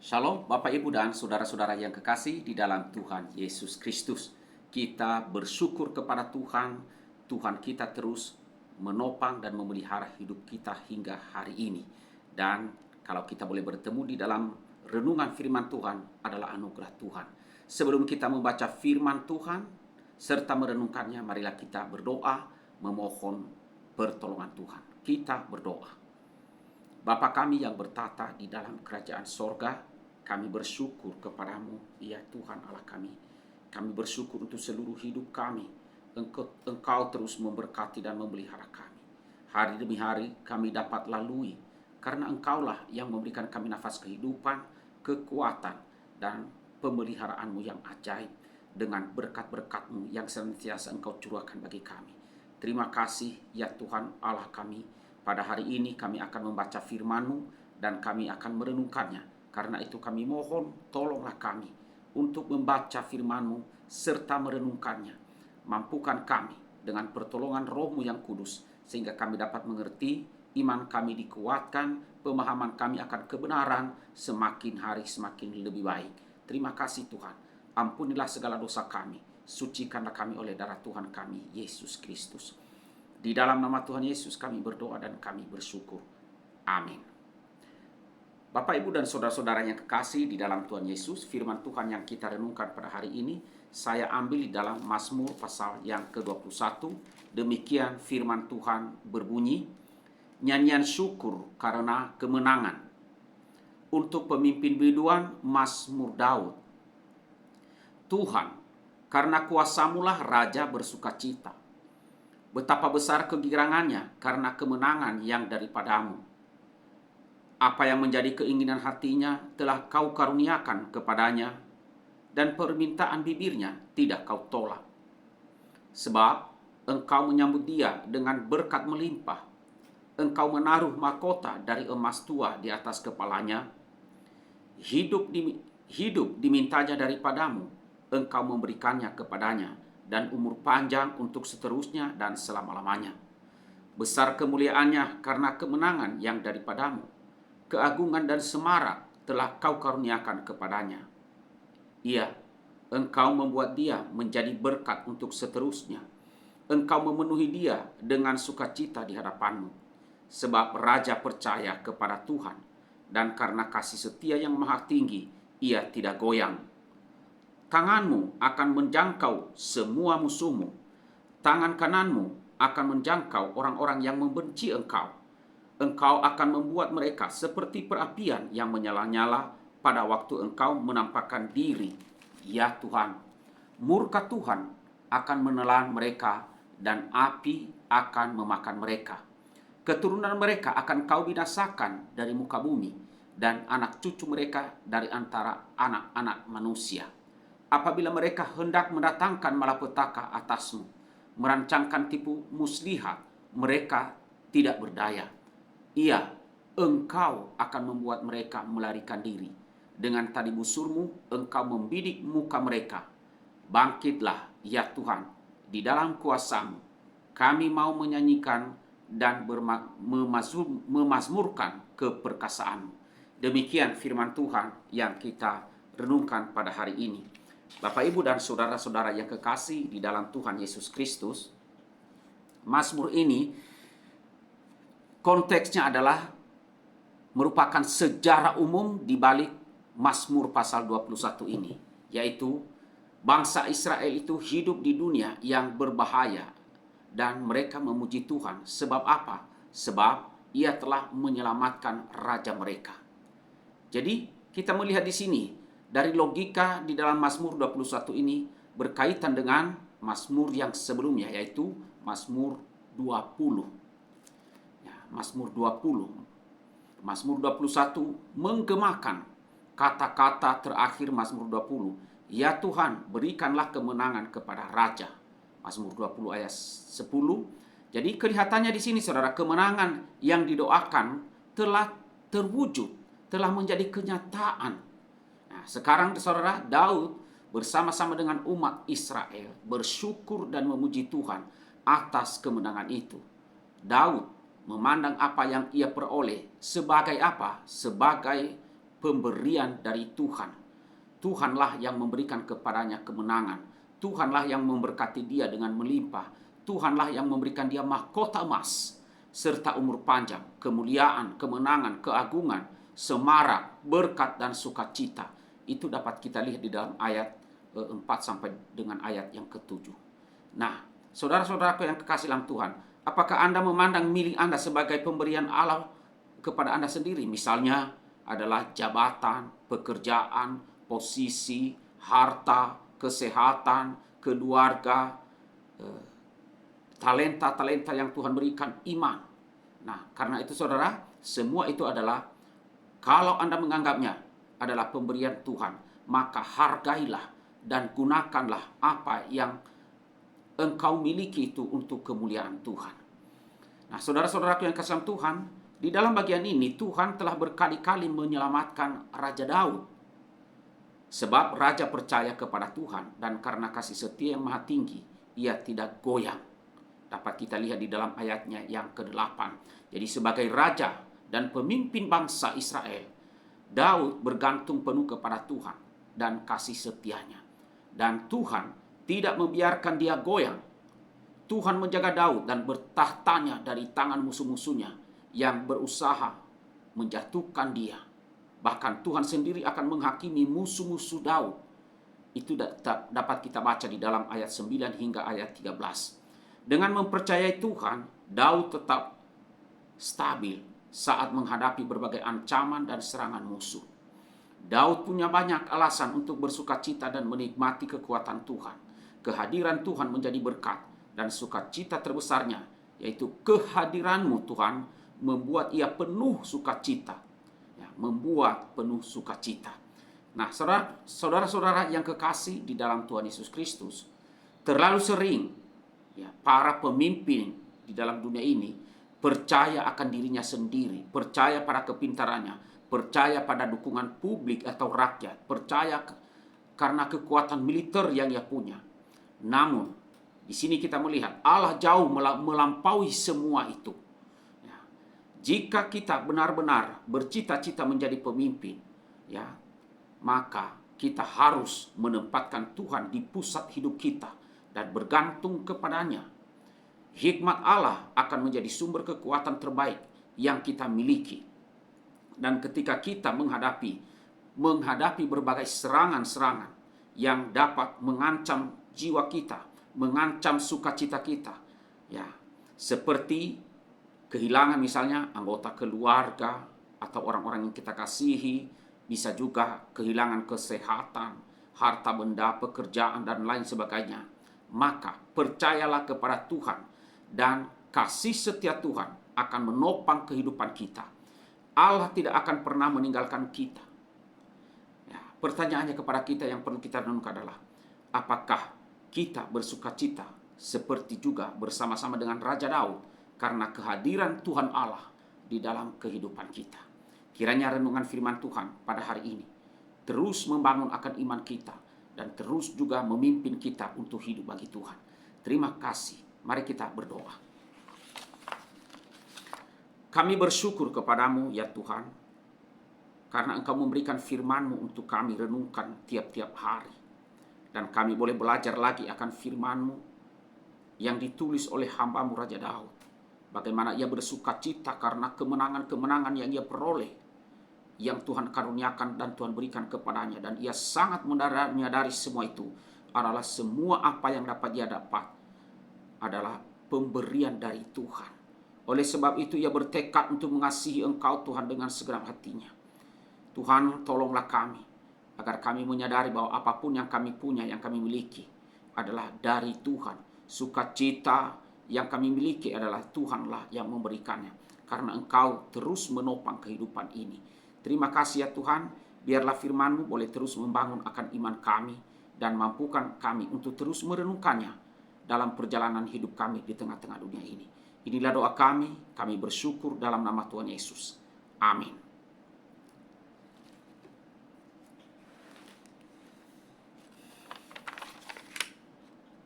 Shalom Bapak Ibu dan saudara-saudara yang kekasih di dalam Tuhan Yesus Kristus. Kita bersyukur kepada Tuhan. Tuhan kita terus menopang dan memelihara hidup kita hingga hari ini. Dan kalau kita boleh bertemu di dalam renungan firman Tuhan adalah anugerah Tuhan. Sebelum kita membaca firman Tuhan serta merenungkannya, marilah kita berdoa memohon pertolongan Tuhan. Kita berdoa. Bapa kami yang bertata di dalam kerajaan sorga, kami bersyukur kepadamu, ya Tuhan Allah kami. Kami bersyukur untuk seluruh hidup kami. Engkau terus memberkati dan memelihara kami. Hari demi hari kami dapat lalui, karena Engkaulah yang memberikan kami nafas kehidupan, kekuatan, dan pemeliharaanmu yang ajaib. Dengan berkat-berkat-Mu yang senantiasa Engkau curahkan bagi kami. Terima kasih ya Tuhan Allah kami. Pada hari ini kami akan membaca firman-Mu dan kami akan merenungkannya. Karena itu kami mohon tolonglah kami untuk membaca firman-Mu serta merenungkannya. Mampukan kami dengan pertolongan Roh-Mu yang kudus sehingga kami dapat mengerti, iman kami dikuatkan, pemahaman kami akan kebenaran semakin hari semakin lebih baik. Terima kasih Tuhan. Ampunilah segala dosa kami. Sucikanlah kami oleh darah Tuhan kami Yesus Kristus. Di dalam nama Tuhan Yesus kami berdoa dan kami bersyukur. Amin. Bapak, Ibu, dan saudara-saudara yang kekasih di dalam Tuhan Yesus, firman Tuhan yang kita renungkan pada hari ini, saya ambil di dalam Mazmur pasal yang ke-21. Demikian firman Tuhan berbunyi, nyanyian syukur karena kemenangan. Untuk pemimpin biduan, Mazmur Daud. Tuhan, karena kuasa-Mulah raja bersukacita. Betapa besar kegirangannya karena kemenangan yang daripadamu. Apa yang menjadi keinginan hatinya telah kau karuniakan kepadanya, dan permintaan bibirnya tidak kau tolak. Sebab engkau menyambut dia dengan berkat melimpah. Engkau menaruh mahkota dari emas tua di atas kepalanya. Hidup dimintanya daripadamu, engkau memberikannya kepadanya, dan umur panjang untuk seterusnya dan selama-lamanya. Besar kemuliaannya karena kemenangan yang daripadamu. Keagungan dan semarak telah kau karuniakan kepadanya. Engkau membuat dia menjadi berkat untuk seterusnya. Engkau memenuhi dia dengan sukacita di hadapanmu. Sebab raja percaya kepada Tuhan, dan karena kasih setia yang maha tinggi, ia tidak goyang. Tanganmu akan menjangkau semua musuhmu. Tangan kananmu akan menjangkau orang-orang yang membenci engkau. Engkau akan membuat mereka seperti perapian yang menyala-nyala pada waktu engkau menampakkan diri. Ya Tuhan, murka Tuhan akan menelan mereka dan api akan memakan mereka. Keturunan mereka akan kau binasakan dari muka bumi, dan anak cucu mereka dari antara anak-anak manusia. Apabila mereka hendak mendatangkan malapetaka atasmu, merancangkan tipu muslihat, mereka tidak berdaya. Engkau akan membuat mereka melarikan diri. Dengan tali busurmu, engkau membidik muka mereka. Bangkitlah, ya Tuhan, di dalam kuasa-Mu. Kami mau menyanyikan dan memazmurkan keperkasaan-Mu. Demikian firman Tuhan yang kita renungkan pada hari ini. Bapak, Ibu, dan saudara-saudara yang kekasih di dalam Tuhan Yesus Kristus, Mazmur ini konteksnya adalah merupakan sejarah umum di balik Mazmur pasal 21 ini, yaitu bangsa Israel itu hidup di dunia yang berbahaya dan mereka memuji Tuhan. Sebab apa? Sebab Ia telah menyelamatkan raja mereka. Jadi kita melihat di sini dari logika di dalam Mazmur 21 ini berkaitan dengan Mazmur yang sebelumnya, yaitu Mazmur 20. Mazmur 20. Mazmur 21 menggemakan kata-kata terakhir Mazmur 20. Ya Tuhan, berikanlah kemenangan kepada raja. Mazmur 20 ayat 10. Jadi kelihatannya di sini saudara, kemenangan yang didoakan telah terwujud, telah menjadi kenyataan. Sekarang saudara, Daud bersama-sama dengan umat Israel bersyukur dan memuji Tuhan atas kemenangan itu. Daud memandang apa yang ia peroleh sebagai apa? Sebagai pemberian dari Tuhan. Tuhanlah yang memberikan kepadanya kemenangan. Tuhanlah yang memberkati dia dengan melimpah. Tuhanlah yang memberikan dia mahkota emas, serta umur panjang, kemuliaan, kemenangan, keagungan, semarak, berkat, dan sukacita. Itu dapat kita lihat di dalam ayat 4 sampai dengan ayat yang ke-7. Nah, saudara-saudaraku yang kekasih dalam Tuhan, apakah Anda memandang milik Anda sebagai pemberian Allah kepada Anda sendiri? Misalnya adalah jabatan, pekerjaan, posisi, harta, kesehatan, keluarga, talenta-talenta yang Tuhan berikan, iman. Nah, karena itu saudara, semua itu adalah, kalau Anda menganggapnya adalah pemberian Tuhan, maka hargailah dan gunakanlah apa yang engkau miliki itu untuk kemuliaan Tuhan. Nah, saudara-saudaraku yang kasih Tuhan, di dalam bagian ini Tuhan telah berkali-kali menyelamatkan Raja Daud. Sebab raja percaya kepada Tuhan, dan karena kasih setia yang maha tinggi, ia tidak goyang. Dapat kita lihat di dalam ayatnya yang ke-8. Jadi sebagai raja dan pemimpin bangsa Israel, Daud bergantung penuh kepada Tuhan dan kasih setianya. Dan Tuhan tidak membiarkan dia goyang. Tuhan menjaga Daud dan bertahtanya dari tangan musuh-musuhnya yang berusaha menjatuhkan dia. Bahkan Tuhan sendiri akan menghakimi musuh-musuh Daud. Itu dapat kita baca di dalam ayat 9 hingga ayat 13. Dengan mempercayai Tuhan, Daud tetap stabil saat menghadapi berbagai ancaman dan serangan musuh. Daud punya banyak alasan untuk bersukacita dan menikmati kekuatan Tuhan. Kehadiran Tuhan menjadi berkat, dan sukacita terbesarnya, yaitu kehadiran-Mu Tuhan, membuat ia penuh sukacita. Membuat penuh sukacita. Nah, saudara-saudara yang kekasih di dalam Tuhan Yesus Kristus, terlalu sering para pemimpin di dalam dunia ini percaya akan dirinya sendiri, percaya pada kepintarannya, percaya pada dukungan publik atau rakyat, percaya karena kekuatan militer yang ia punya. Namun, di sini kita melihat Allah jauh melampaui semua itu. Jika kita benar-benar bercita-cita menjadi pemimpin, maka kita harus menempatkan Tuhan di pusat hidup kita dan bergantung kepadanya. Hikmat Allah akan menjadi sumber kekuatan terbaik yang kita miliki. Dan ketika kita menghadapi berbagai serangan-serangan yang dapat mengancam jiwa kita, mengancam sukacita kita, seperti kehilangan misalnya anggota keluarga atau orang-orang yang kita kasihi, bisa juga kehilangan kesehatan, harta benda, pekerjaan, dan lain sebagainya. Maka percayalah kepada Tuhan, dan kasih setia Tuhan akan menopang kehidupan kita. Allah tidak akan pernah meninggalkan kita. Pertanyaannya kepada kita yang perlu kita renungkan adalah, apakah kita bersukacita seperti juga bersama-sama dengan Raja Daud karena kehadiran Tuhan Allah di dalam kehidupan kita? Kiranya renungan firman Tuhan pada hari ini terus membangun akan iman kita dan terus juga memimpin kita untuk hidup bagi Tuhan. Terima kasih. Mari kita berdoa. Kami bersyukur kepadamu ya Tuhan, karena Engkau memberikan firman-Mu untuk kami renungkan tiap-tiap hari. Dan kami boleh belajar lagi akan firman-Mu yang ditulis oleh hamba-Mu Raja Daud. Bagaimana ia bersukacita karena kemenangan-kemenangan yang ia peroleh, yang Tuhan karuniakan dan Tuhan berikan kepadanya. Dan ia sangat menyadari semua itu adalah semua apa yang dapat ia dapat adalah pemberian dari Tuhan. Oleh sebab itu ia bertekad untuk mengasihi Engkau Tuhan dengan segenap hatinya. Tuhan, tolonglah kami agar kami menyadari bahwa apapun yang kami punya, yang kami miliki adalah dari Tuhan. Sukacita yang kami miliki adalah Tuhanlah yang memberikannya, karena Engkau terus menopang kehidupan ini. Terima kasih ya Tuhan, biarlah firman-Mu boleh terus membangun akan iman kami dan mampukan kami untuk terus merenungkannya dalam perjalanan hidup kami di tengah-tengah dunia ini. Inilah doa kami bersyukur dalam nama Tuhan Yesus. Amin.